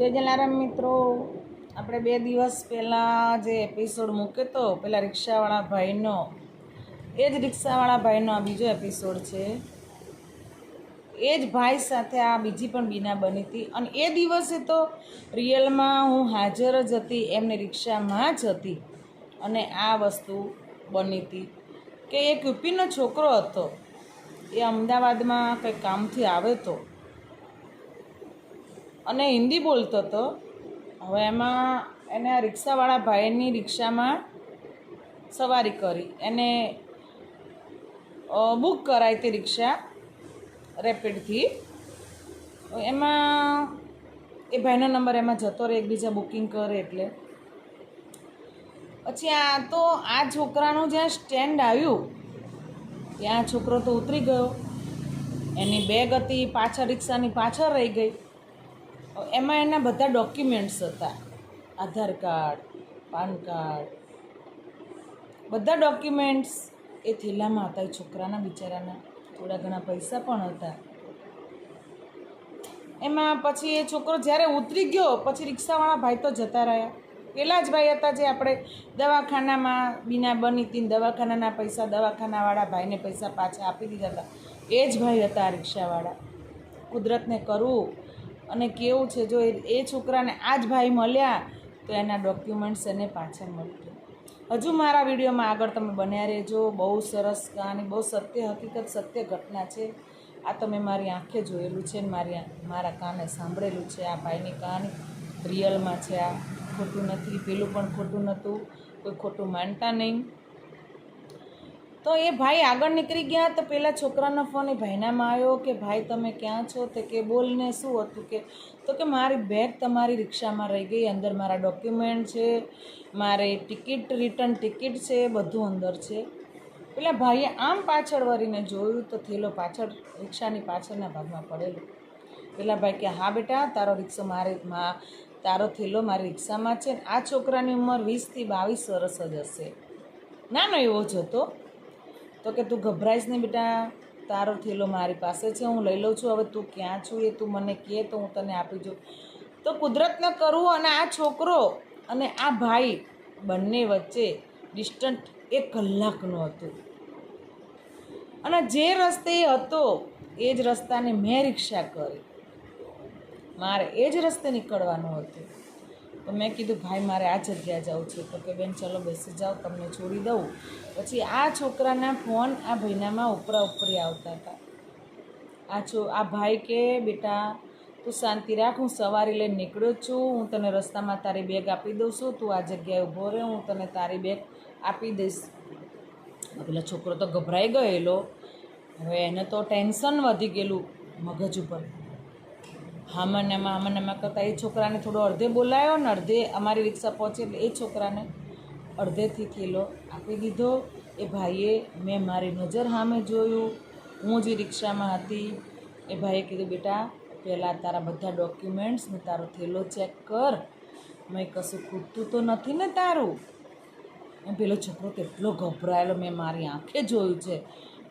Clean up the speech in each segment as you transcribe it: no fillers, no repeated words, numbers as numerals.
જય જલારામ મિત્રો, આપણે 2 દિવસ પહેલાં જે એપિસોડ મૂક્યો તો પેલા રિક્ષાવાળા ભાઈનો, એ જ રિક્ષાવાળા ભાઈનો આ બીજો એપિસોડ છે. એ જ ભાઈ સાથે આ બીજી પણ બીના બની હતી. અને એ દિવસે તો રિયલમાં હું હાજર જ હતી, એમની રિક્ષામાં જ હતી. અને આ વસ્તુ બની હતી કે એક યુપીનો છોકરો હતો, એ અમદાવાદમાં કંઈ કામથી આવે તો અને હિન્દી બોલતો હતો. હવે એમાં એને આ રિક્ષાવાળા ભાઈની રિક્ષામાં સવારી કરી, એને બુક કરાવી હતી રિક્ષા રેપિડથી. એમાં એ ભાઈનો નંબર એમાં જતો રહે, એકબીજા બુકિંગ કરે. એટલે પછી આ છોકરાનું જ્યાં સ્ટેન્ડ આવ્યું ત્યાં છોકરો તો ઉતરી ગયો. એની બેગ હતી પાછળ, રિક્ષાની પાછળ રહી ગઈ. એમાં એના બધા ડોક્યુમેન્ટ્સ હતા, આધાર કાર્ડ, પાન કાર્ડ, બધા ડોક્યુમેન્ટ્સ એ થેલામાં હતા. એ છોકરાના બિચારાના થોડા ઘણા પૈસા પણ હતા એમાં. પછી એ છોકરો જ્યારે ઉતરી ગયો પછી રિક્ષાવાળા ભાઈ તો જતા રહ્યા. પેલા જ ભાઈ હતા જે આપણે દવાખાનામાં બીના બની હતી, દવાખાનાના પૈસા દવાખાનાવાળા ભાઈને પૈસા પાછા આપી દીધા હતા, એ જ ભાઈ હતા આ રિક્ષાવાળા. કુદરતને કરવું અને કેવું છે, જો એ છોકરાને આ જ ભાઈ મળ્યા તો એના ડોક્યુમેન્ટ્સ એને પાછા મળી ગયા. હજુ મારા વિડીયોમાં આગળ તમે બન્યા રહેજો. બહુ સરસ કહાની, બહુ સત્ય હકીકત, સત્ય ઘટના છે. આ તમે મારી આંખે જોયેલું છે ને મારા કાને સાંભળેલું છે. આ ભાઈની કહાની રિયલમાં છે, આ ખોટું નથી. પેલું પણ ખોટું નહોતું, કોઈ ખોટું માનતા નહીં. તો એ ભાઈ આગળ નીકળી ગયા તો પેલા છોકરાનો ફોન એ ભાઈનામાં આવ્યો કે ભાઈ તમે ક્યાં છો? તે કે બોલને, શું હતું? કે મારી બેગ તમારી રિક્ષામાં રહી ગઈ, અંદર મારા ડોક્યુમેન્ટ છે, મારી ટિકિટ, રિટર્ન ટિકિટ છે, બધું અંદર છે. પેલા ભાઈએ આમ પાછળ વળીને જોયું તો થેલો પાછળ રિક્ષાની પાછળના ભાગમાં પડેલો. પેલા ભાઈ કે હા બેટા, તારો થેલો મારી રિક્ષામાં છે. આ છોકરાની ઉંમર 20 થી 22 વર્ષ જ હશે, નાનો એવો જ હતો. તો કે તું ગભરાઈશ નહીં બેટા, તારો થેલો મારી પાસે છે, હું લઈ લઉં છું. હવે તું ક્યાં છું એ તું મને કહે તો હું તને આપી દઉં. તો કુદરતને કરવું અને આ છોકરો અને આ ભાઈ બંને વચ્ચે ડિસ્ટન્સ 1 કલાકનું હતું. અને જે રસ્તે હતો એ જ રસ્તાને મેં રિક્ષા કરી, મારે એ જ રસ્તે નીકળવાનું હતું. તો મેં કીધું ભાઈ મારે આ જગ્યાએ જવું છે. તો કે બેન ચલો બેસી જાઓ, તમને છોડી દઉં. પછી આ છોકરાના ફોન આ ભાઈનામાં ઉપરી આવતા હતા. આ ભાઈ કે બેટા તું શાંતિ રાખ, હું સવારી લઈને નીકળ્યો છું, હું તને રસ્તામાં તારી બેગ આપી દઉં છું, તું આ જગ્યાએ ઊભો રહે, હું તને તારી બેગ આપી દઈશ. પેલા છોકરો તો ગભરાઈ ગયેલો. હવે એને તો ટેન્શન વધી ગયેલું મગજ ઉપર. હામાનામાં કરતાં એ છોકરાને થોડો અડધે બોલાયો ને અડધે અમારી રિક્ષા પહોંચે એટલે એ છોકરાને અડધેથી થેલો આપી દીધો. એ ભાઈએ મેં મારી નજર સામે જોયું, હું જે રિક્ષામાં હતી. એ ભાઈએ કીધું બેટા પહેલાં તારા બધા ડોક્યુમેન્ટ્સ ને તારો થેલો ચેક કર, મેં કશું ખૂટતું તો નથી ને તારું? એમ પેલો છોકરો કેટલો ગભરાયેલો, મેં મારી આંખે જોયું છે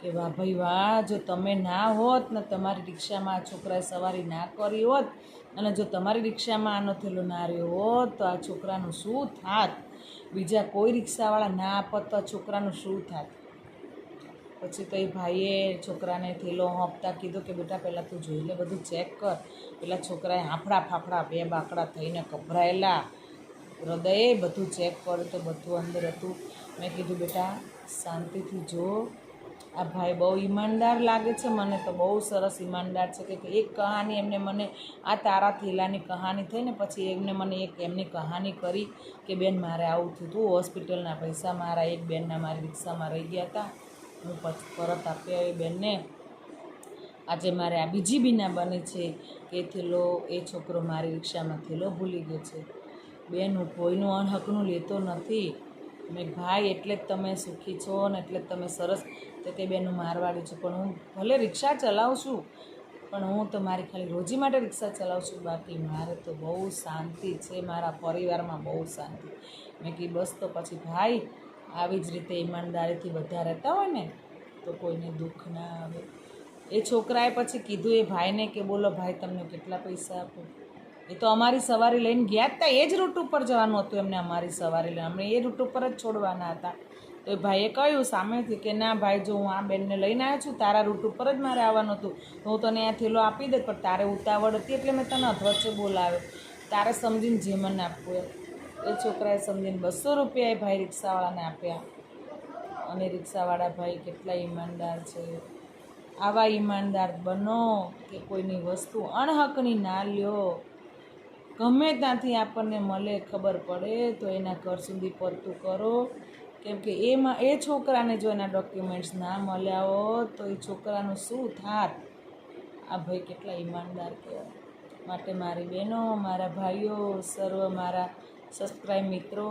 કે વાહ ભાઈ વાહ, જો તમે ના હોત ને તમારી રિક્ષામાં આ છોકરાએ સવારી ના કરી હોત અને જો તમારી રિક્ષામાં આનો થેલો ના રહ્યો હોત તો આ છોકરાનું શું થાત? બીજા કોઈ રિક્ષાવાળા ના આપત તો આ છોકરાનું શું થાત? પછી તો એ ભાઈએ છોકરાને થેલો આપતા કીધું કે બેટા પહેલાં તું જોઈ લે, બધું ચેક કર. પેલા છોકરાએ હાંફળા ફાફડા 2 બાકડા થઈને ગભરાયેલા હૃદયે બધું ચેક કર્યું તો બધું અંદર હતું. મેં કીધું બેટા શાંતિથી જો. આ ભાઈ બહુ ઈમાનદાર લાગે છે, મને તો બહુ સરસ ઈમાનદાર છે. કે એક કહાની એમને મને આ તારા થેલાની કહાની થઈને પછી એમને મને એક એમની કહાની કરી કે બેન મારે આવું થયું હતું, હોસ્પિટલના પૈસા મારા એક બેનના મારી રિક્ષામાં રહી ગયા હતા, હું પરત આપ્યા એ બેનને. આજે મારે આ બીજી બીના બની છે કે થેલો એ છોકરો મારી રિક્ષામાં થેલો ભૂલી ગયો છે. બેન હું કોઈનું અનહકનું લેતો નથી. મેં ભાઈ એટલે જ તમે સુખી છો ને એટલે જ તમે સરસ. તો કે બેન હું મારવાડી છું, પણ હું ભલે રિક્ષા ચલાવું છું પણ હું તો મારી ખાલી રોજી માટે રિક્ષા ચલાવું છું, બાકી મારે તો બહુ શાંતિ છે, મારા પરિવારમાં બહુ શાંતિ. મેં કીધું બસ તો પછી ભાઈ આવી જ રીતે ઈમાનદારીથી બધા રહેતા હોય ને તો કોઈને દુઃખ ના આવે. એ છોકરાએ પછી કીધું એ ભાઈને કે બોલો ભાઈ તમને કેટલા પૈસા આપો? એ તો અમારી સવારી લઈને ગયા જ હતા, એ જ રૂટ ઉપર જવાનું હતું એમને, અમારી સવારી લઈને અમને એ રૂટ ઉપર જ છોડવાના હતા. તો એ ભાઈએ કહ્યું સામેથી કે ના ભાઈ, જો હું આ બેનને લઈને આવ્યો છું, તારા રૂટ ઉપર જ મારે આવવાનું હતું, તો હું તને આ થેલો આપી દે, પણ તારે ઉતાવળ હતી એટલે મેં તને અધવચ્ચે બોલાવ્યો, તારે સમજીને જે મને આપવું એમ. એ છોકરાએ સમજીને 200 રૂપિયા એ ભાઈ રિક્ષાવાળાને આપ્યા. અને રિક્ષાવાળા ભાઈ કેટલા ઈમાનદાર છે. આવા ઈમાનદાર બનો કે કોઈની વસ્તુ અણહકની ના લ્યો. ગમે ત્યાંથી આપણને મળે ખબર પડે તો એના ઘર સુધી પડતું કરો, કેમ કે એ છોકરાને જો એના ડોક્યુમેન્ટ્સ ના મળ્યા હોત તો એ છોકરાનું શું થાત. આ ભાઈ કેટલા ઈમાનદાર કહેવાય. માટે મારી બહેનો, મારા ભાઈઓ, સર્વ મારા સબસ્ક્રાઈબ મિત્રો,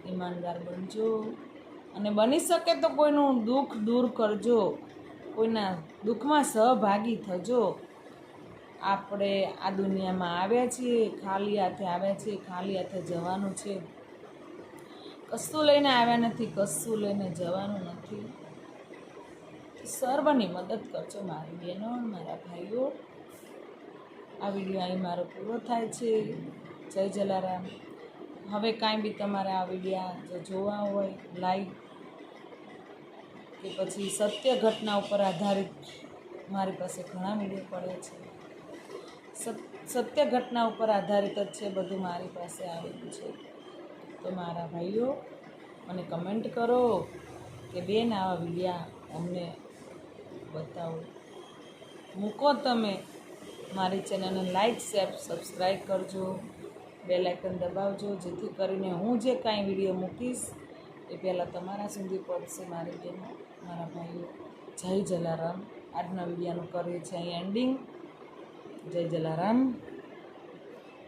ઈમાનદાર બનજો અને બની શકે તો કોઈનું દુઃખ દૂર કરજો, કોઈના દુઃખમાં સહભાગી થજો. આપણે આ દુનિયામાં આવ્યા છીએ, ખાલી હાથે આવ્યા છીએ, ખાલી હાથે જવાનું છે. કશું લઈને આવ્યા નથી, કશું લઈને જવાનું નથી. સર્વની મદદ કરજો મારી બહેનો, મારા ભાઈઓ. આ વિડીયો અહીં મારો પૂરો થાય છે. જય જલારામ. હવે કાંઈ બી તમારે આ વિડીયા જો જોવા હોય લાઈવ કે પછી સત્ય ઘટના ઉપર આધારિત, મારી પાસે ઘણા વિડીયો પડે છે. સત્ય ઘટના ઉપર આધારિત જ છે બધું મારી પાસે આવેલું છે. તો મારા ભાઈઓ મને કમેન્ટ કરો કે બેન આવા વિડીયા અમને બતાવો. મૂકો તમે. મારી ચેનલને લાઈક, શેર, સબસ્ક્રાઈબ કરજો, બેલ આઇકન દબાવજો, જેથી કરીને હું જે કાંઈ વિડીયો મૂકીશ એ પહેલાં તમારા સુધી પહોંચશે. મારી બહેનો, મારા ભાઈઓ, જય જલારામ. આજના વિડીયોનું કરીએ છીએ અહીં એન્ડિંગ. જય જલારામ.